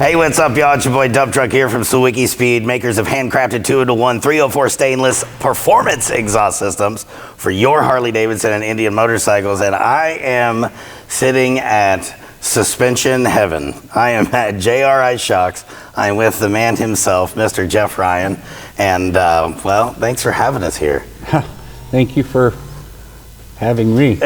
Hey, what's up, y'all? It's your boy Dumptruck here from Sawicki Speed, makers of handcrafted 2-to-1 304 stainless performance exhaust systems for your Harley-Davidson and Indian motorcycles. And I am sitting at suspension heaven. I am at JRi Shocks. I'm with the man himself, Mr. Jeff Ryan. And, well, thanks for having us here. Thank you for having me.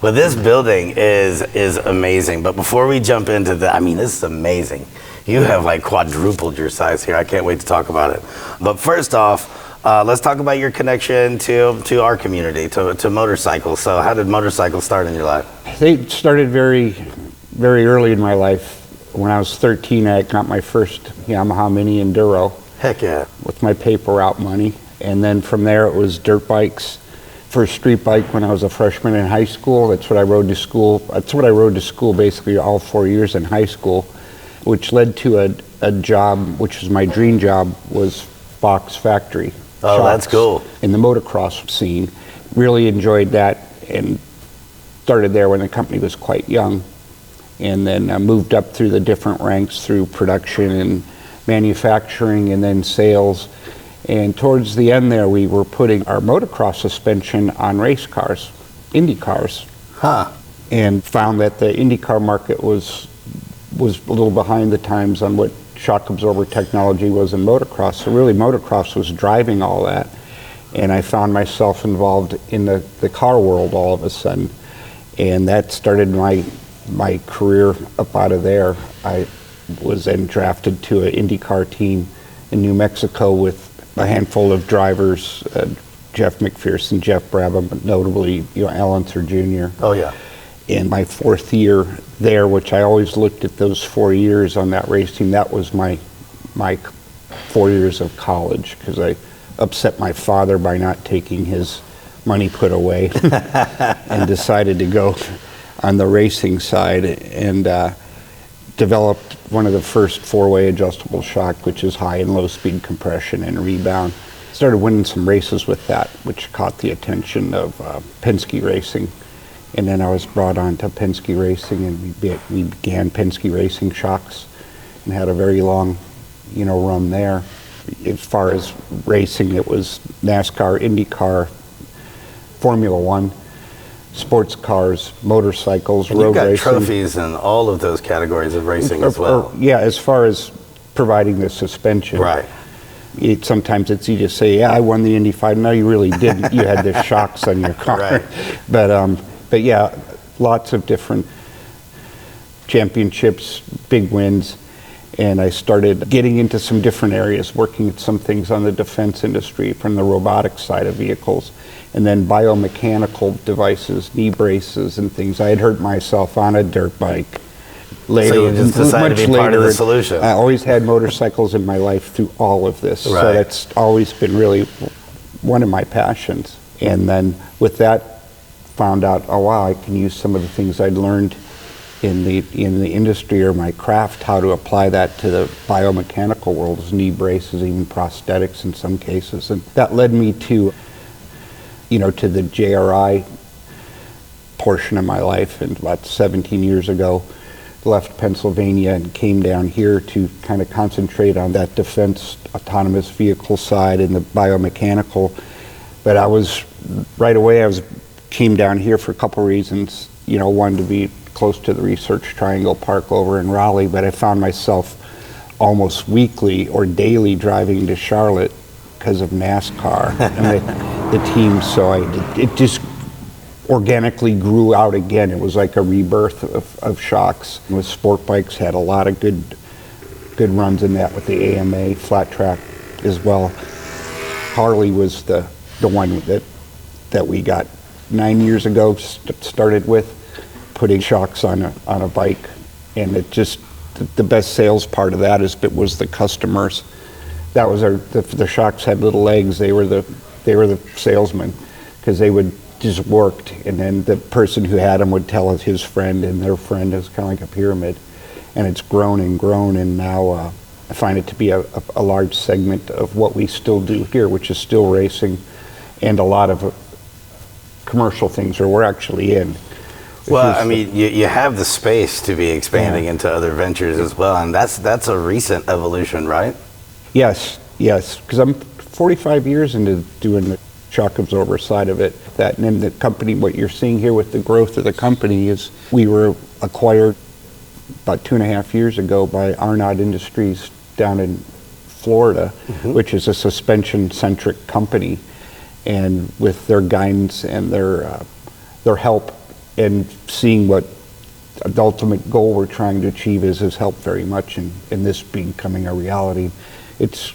Well, this building is amazing. But before we jump into I mean, this is amazing. You have like quadrupled your size here. I can't wait to talk about it. But first off, let's talk about your connection to our community, to motorcycles. So how did motorcycles start in your life? They started very, very early in my life. When I was 13, I got my first Yamaha Mini-Enduro. Heck yeah. With my paper route money. And then from there it was dirt bikes. First street bike when I was a freshman in high school. That's what I rode to school. That's what I rode to school basically all 4 years in high school, which led to a job, which was my dream job, was Fox Factory. Oh, that's cool. In the motocross scene. Really enjoyed that and started there when the company was quite young. And then I moved up through the different ranks through production and manufacturing and then sales. And towards the end there, we were putting our motocross suspension on race cars, Indy cars. Huh. And found that the Indy car market was a little behind the times on what shock absorber technology was in motocross. So really motocross was driving all that. And I found myself involved in the car world all of a sudden. And that started my career up out of there. I was then drafted to an IndyCar team in New Mexico with a handful of drivers, Jeff McPherson, Jeff Brabham, but notably, Alan Sir Jr. Oh yeah. In my fourth year there, which I always looked at those 4 years on that race team, that was my 4 years of college, because I upset my father by not taking his money put away and decided to go on the racing side and developed one of the first four-way adjustable shock, which is high and low speed compression and rebound. Started winning some races with that, which caught the attention of Penske Racing. And then I was brought on to Penske Racing, and we began Penske Racing Shocks and had a very long, run there. As far as racing, it was NASCAR, IndyCar, Formula One, sports cars, motorcycles, road racing. You've got trophies in all of those categories of racing as well. Yeah, as far as providing the suspension. Right. Sometimes it's easy to say, yeah, I won the Indy 5. No, you really didn't. You had the shocks on your car. Right. But yeah, lots of different championships, big wins. And I started getting into some different areas, working at some things on the defense industry from the robotics side of vehicles. And then biomechanical devices, knee braces and things. I had hurt myself on a dirt bike. Later, so you just decided to be part of the solution. I always had motorcycles in my life through all of this. Right. So that's always been really one of my passions. And then with that, found out, oh wow, I can use some of the things I'd learned in the industry or my craft, how to apply that to the biomechanical world, as knee braces, even prosthetics in some cases. And that led me to to the JRi portion of my life. And about 17 years ago, left Pennsylvania and came down here to kind of concentrate on that defense autonomous vehicle side and the biomechanical. But right away, came down here for a couple reasons. One, to be close to the Research Triangle Park over in Raleigh, but I found myself almost weekly or daily driving to Charlotte because of NASCAR and the team. So it just organically grew out again. It was like a rebirth of shocks. With sport bikes, had a lot of good runs in that with the AMA flat track as well. Harley was the one that we got 9 years ago, started with putting shocks on a bike. And it just, the best sales part of that was the customers. That was the shocks had little legs. They were the salesmen, because they would just worked, and then the person who had them would tell his friend and their friend. It was kind of like a pyramid, and it's grown and grown, and now I find it to be a large segment of what we still do here, which is still racing, and a lot of commercial things, or we're actually in Well, I mean, you have the space to be expanding into other ventures as well, and that's a recent evolution, right? Yes, because I'm 45 years into doing the shock absorber side of it. That, and then the company, what you're seeing here with the growth of the company is we were acquired about 2.5 years ago by Arnott Industries down in Florida, which is a suspension-centric company, and with their guidance and their help and seeing what the ultimate goal we're trying to achieve is, has helped very much in this becoming a reality. It's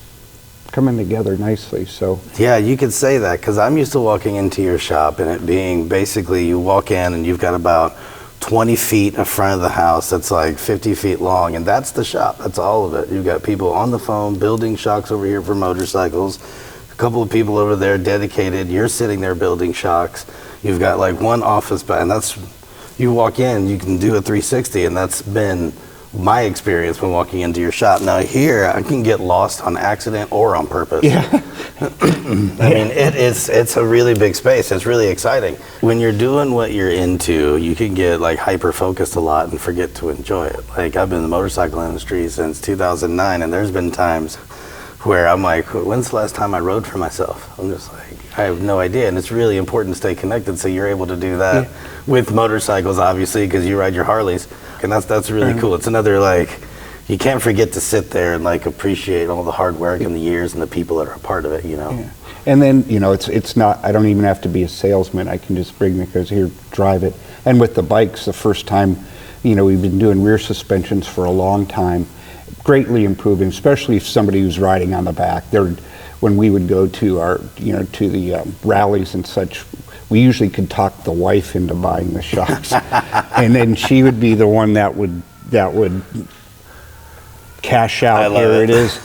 coming together nicely, so. Yeah, you could say that, because I'm used to walking into your shop and it being basically you walk in and you've got about 20 feet in front of the house that's like 50 feet long, and that's the shop. That's all of it. You've got people on the phone building shocks over here for motorcycles, a couple of people over there dedicated. You're sitting there building shocks. You've got like one office, and that's, you walk in, you can do a 360, and that's been my experience when walking into your shop. Now here, I can get lost on accident or on purpose. Yeah. I mean, it's a really big space. It's really exciting. When you're doing what you're into, you can get like hyper-focused a lot and forget to enjoy it. Like, I've been in the motorcycle industry since 2009, and there's been times where I'm like, when's the last time I rode for myself? I'm just like, I have no idea. And it's really important to stay connected, so you're able to do that with motorcycles, obviously, because you ride your Harleys. And that's really cool. It's another, like, you can't forget to sit there and like appreciate all the hard work and the years and the people that are a part of it, you know. Yeah. And then, you know, it's not, I don't even have to be a salesman. I can just bring the cars here, drive it. And with the bikes, the first time, you know, we've been doing rear suspensions for a long time, greatly improving, especially if somebody who's riding on the back. When we would go to our, you know, to the rallies and such, we usually could talk the wife into buying the shocks. And then she would be the one that would cash out. Here it is.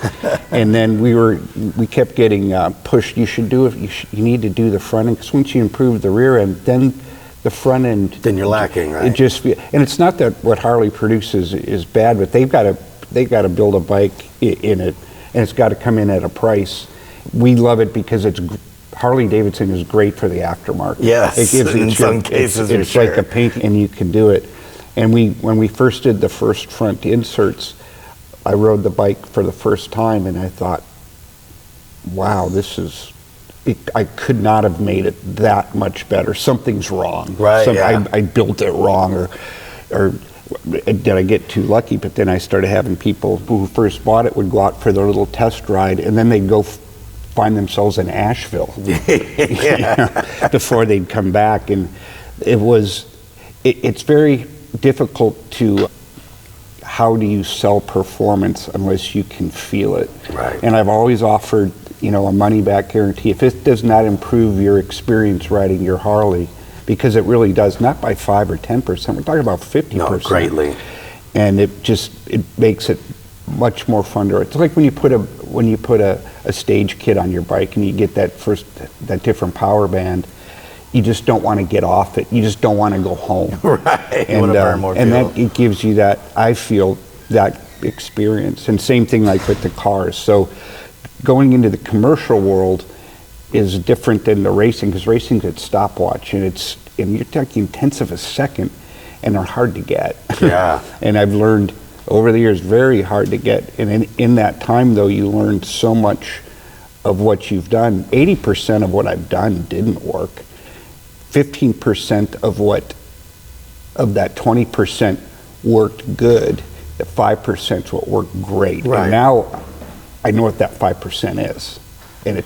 And then we kept getting pushed. You should do it. You need to do the front end, because once you improve the rear end, then the front end. Then you're lacking, right? It just, and it's not that what Harley produces is bad, but they've got to build a bike in it, and it's got to come in at a price. We love it because Harley-Davidson is great for the aftermarket. Yes, it gives in some cases, it's like a paint, and you can do it. And when we first did the first front inserts, I rode the bike for the first time, and I thought, wow, I could not have made it that much better. Something's wrong. Right, I built it wrong, or did I get too lucky? But then I started having people who first bought it would go out for their little test ride, and then they'd go find themselves in Asheville before they'd come back. And it's very difficult to, how do you sell performance unless you can feel it? Right. And I've always offered, you know, a money-back guarantee. If it does not improve your experience riding your Harley, because it really does, not by 5 or 10%, we're talking about 50%. No, greatly. And it makes it much more fun to ride. It's like when you put a stage kit on your bike and you get that different power band, you just don't want to get off it. You just don't want to go home. Right. And, You want to burn more fuel. and that it gives you that, I feel, that experience. And same thing like with the cars. So going into the commercial world is different than the racing, because racing's at stopwatch, and you're talking tenths of a second, and they're hard to get. Yeah. And I've learned over the years, very hard to get. And in that time, though, you learn so much of what you've done. 80% of what I've done didn't work. 15% of that 20% worked good. The 5% is what worked great. Right. And now I know what that 5% is. And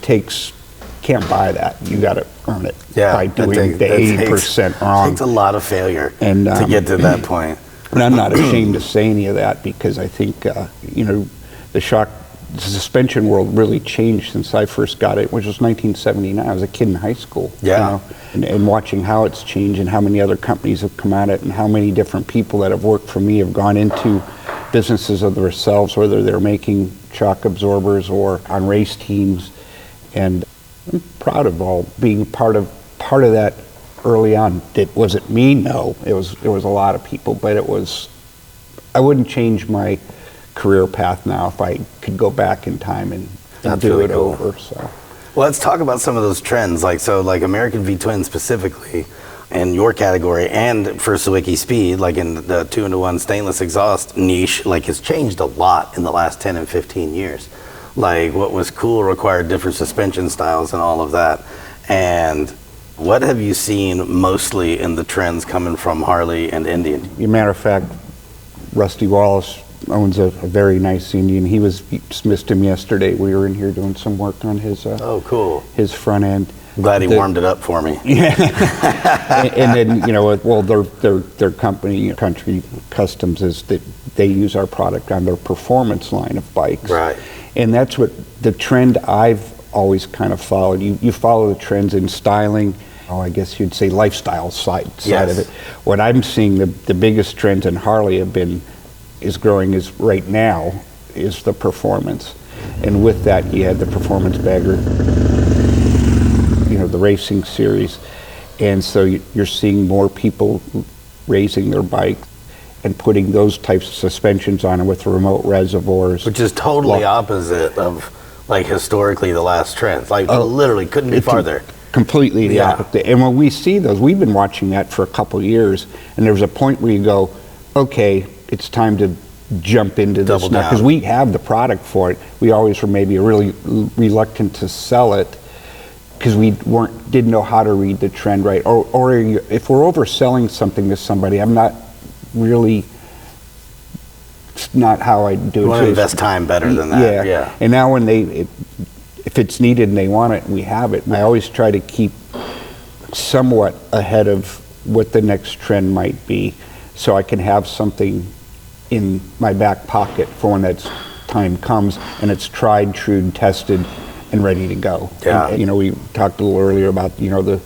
can't buy that. You got to earn it by doing the 80% wrong. It takes a lot of failure and, to get to that point. And I'm not ashamed to say any of that, because I think, the suspension world really changed since I first got it, which was 1979. I was a kid in high school. Yeah. And watching how it's changed and how many other companies have come at it, and how many different people that have worked for me have gone into businesses of themselves, whether they're making shock absorbers or on race teams. And I'm proud of being part of that early on. Was it me? No, it was a lot of people, but I wouldn't change my career path now if I could go back in time and do really it cool. over. So, well, let's talk about some of those trends. Like American V-twin specifically. in your category and for Sawicki Speed, like in the 2-in-1 stainless exhaust niche, like has changed a lot in the last 10 and 15 years. Like what was cool required different suspension styles and all of that. And what have you seen mostly in the trends coming from Harley and Indian? As a matter of fact, Rusty Wallace owns a very nice Indian. He missed him yesterday. We were in here doing some work on his oh, cool. His front end. Glad he warmed it up for me. Yeah. and then, you know, well, their company, Country Customs, is that they use our product on their performance line of bikes. Right. And that's what the trend I've always kind of followed. You follow the trends in styling, I guess you'd say lifestyle side of it. What I'm seeing, the biggest trends in Harley is growing right now is the performance. And with that, you had the performance bagger, you know, the racing series. And so you're seeing more people raising their bike and putting those types of suspensions on it with remote reservoirs. Which is totally opposite of, like, historically the last trends. Like, literally couldn't be farther. Completely the opposite. And when we see those, we've been watching that for a couple years, and there's a point where you go, okay, it's time to jump into this now, because we have the product for it. We always were maybe really reluctant to sell it because we didn't know how to read the trend right. Or if we're overselling something to somebody, I'm not really, it's not how I do it. You want to invest time better than that. Yeah. And now when if it's needed and they want it, we have it. I always try to keep somewhat ahead of what the next trend might be, so I can have something in my back pocket for when that time comes and it's tried, true, and tested and ready to go. Yeah. And, you know, we talked a little earlier about, you know, the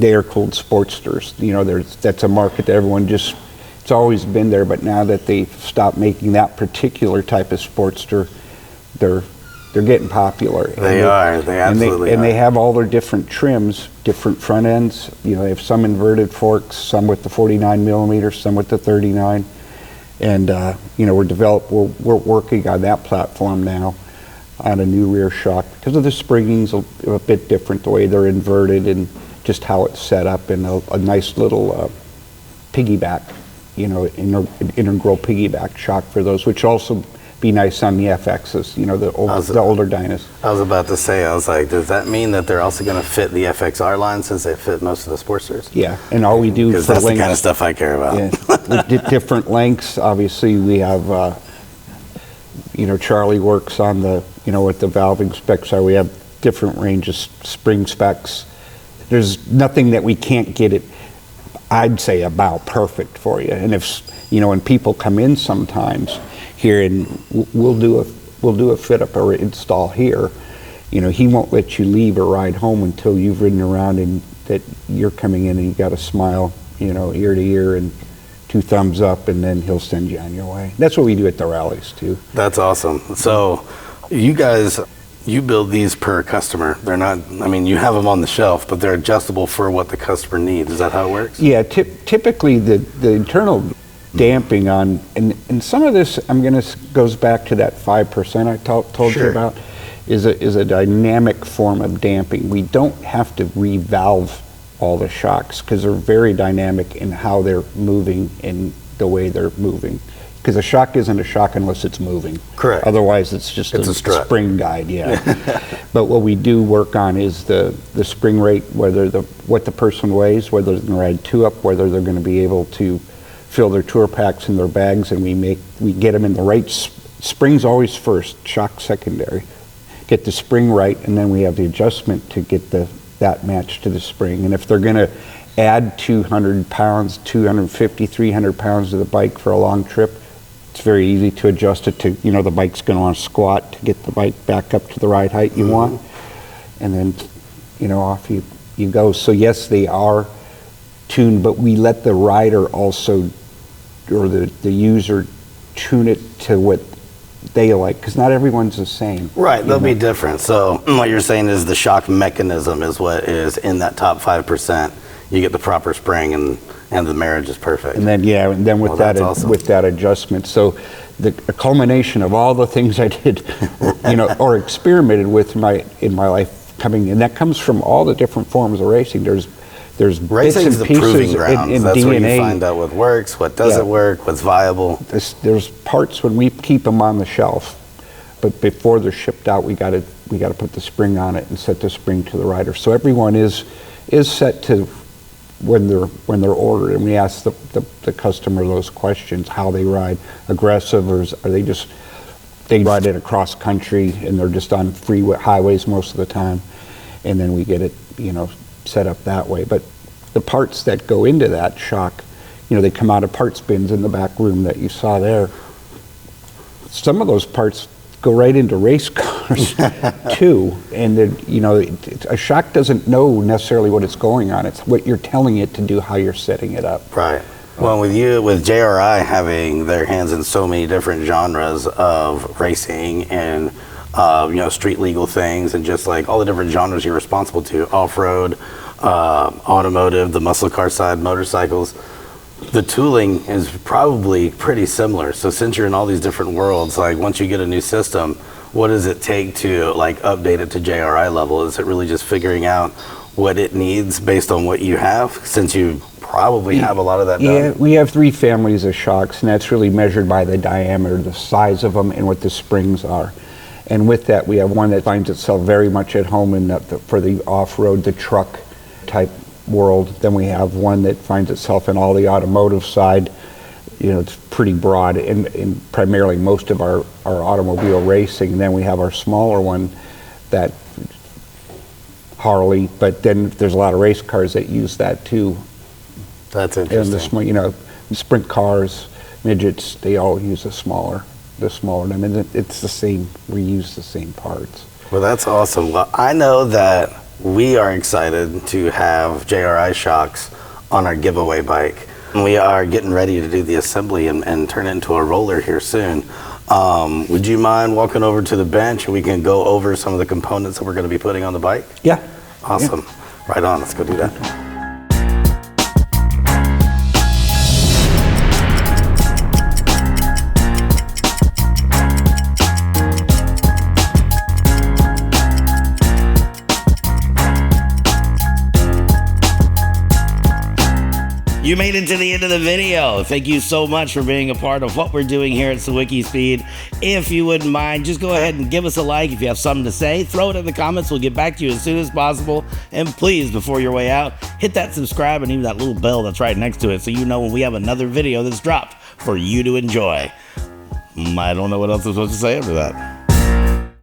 air-cooled Sportsters. You know, that's a market that everyone it's always been there, but now that they've stopped making that particular type of Sportster, they're getting popular. They absolutely are. And they have all their different trims, different front ends. You know, they have some inverted forks, some with the 49 millimeter, some with the 39. And, you know, we're working on that platform now on a new rear shock because of the springing's a bit different, the way they're inverted and just how it's set up, and a nice little piggyback, you know, integral piggyback shock for those, which also be nice on the FXs, you know, the older dynos. I was about to say, I was like, does that mean that they're also going to fit the FXR line since they fit most of the Sportsters? Yeah, and all we do for because that's the kind of stuff I care about. Yeah, different lengths. Obviously, we have, you know, Charlie works on what the valving specs are. We have different ranges, spring specs. There's nothing that we can't get it, I'd say, about perfect for you. And if, you know, when people come in sometimes here and we'll do a fit up or install here, you know, he won't let you leave or ride home until you've ridden around and that you're coming in and you got a smile, you know, ear to ear and 2 thumbs up, and then he'll send you on your way. That's what we do at the rallies too. That's awesome. So you guys, you build these per customer. They're not, I mean, you have them on the shelf, but they're adjustable for what the customer needs. Is that how it works? Yeah, typically the internal damping on, and some of this goes back to that 5% I told you about, is a dynamic form of damping. We don't have to revalve all the shocks because they're very dynamic in how they're moving and the way they're moving. Because a shock isn't a shock unless it's moving. Correct. Otherwise, it's just a spring guide. Yeah. But what we do work on is the spring rate, what the person weighs, whether they're going to ride 2-up, whether they're going to be able to fill their tour packs in their bags, and we get them in the right spring's always first, shock secondary. Get the spring right, and then we have the adjustment to get that match to the spring. And if they're going to add 200 pounds, 250, 300 pounds to the bike for a long trip, it's very easy to adjust it to, you know, the bike's going to want to squat to get the bike back up to the ride height you want, and then, you know, off you go. So yes, they are tuned, but we let the rider also, or the user, tune it to what they like, because not everyone's the same. Right, they'll be different. So what you're saying is the shock mechanism is what is in that top 5%. You get the proper spring and the marriage is perfect. And then with that adjustment. So the culmination of all the things I did, you know, or experimented with in my life and that comes from all the different forms of racing. There's there's bits Racing's and the proving pieces grounds. in That's DNA. where you find out what works, what doesn't work, what's viable. There's parts when we keep them on the shelf, but before they're shipped out, we got to put the spring on it and set the spring to the rider. So everyone is set to when they're ordered, and we ask the customer those questions: how they ride, aggressive, or are they ride it across country and they're just on highways most of the time, and then we get it set up that way. But the parts that go into that shock, they come out of parts bins in the back room that you saw there. Some of those parts go right into race cars too, and a shock doesn't know necessarily what it's going on. It's what you're telling it to do, how you're setting it up. Right. Well, with JRi having their hands in so many different genres of racing and street legal things, and just like all the different genres you're responsible to, off-road, automotive, the muscle car side, motorcycles, the tooling is probably pretty similar. So since you're in all these different worlds, like once you get a new system, what does it take to like update it to JRi level? Is it really just figuring out what it needs based on what you have, since you probably have a lot of that done? Yeah, we have 3 families of shocks, and that's really measured by the diameter, the size of them, and what the springs are. And with that, we have one that finds itself very much at home for the off-road, the truck type world. Then we have one that finds itself in all the automotive side. It's pretty broad, and primarily most of our automobile racing. And then we have our smaller one, that Harley, but then there's a lot of race cars that use that too. That's interesting. And sprint cars, midgets, they all use the smaller. I mean, it's the same. We use the same parts. Well, that's awesome. Well, I know that we are excited to have JRi shocks on our giveaway bike. We are getting ready to do the assembly and turn it into a roller here soon. Would you mind walking over to the bench and we can go over some of the components that we're going to be putting on the bike? Yeah. Awesome. Yeah. Right on. Let's go do that. You made it to the end of the video. Thank you so much for being a part of what we're doing here at Sawicki Speed. If you wouldn't mind, just go ahead and give us a like. If you have something to say, throw it in the comments. We'll get back to you as soon as possible. And please, before your way out, hit that subscribe and even that little bell that's right next to it so you know when we have another video that's dropped for you to enjoy. I don't know what else I'm supposed to say after that.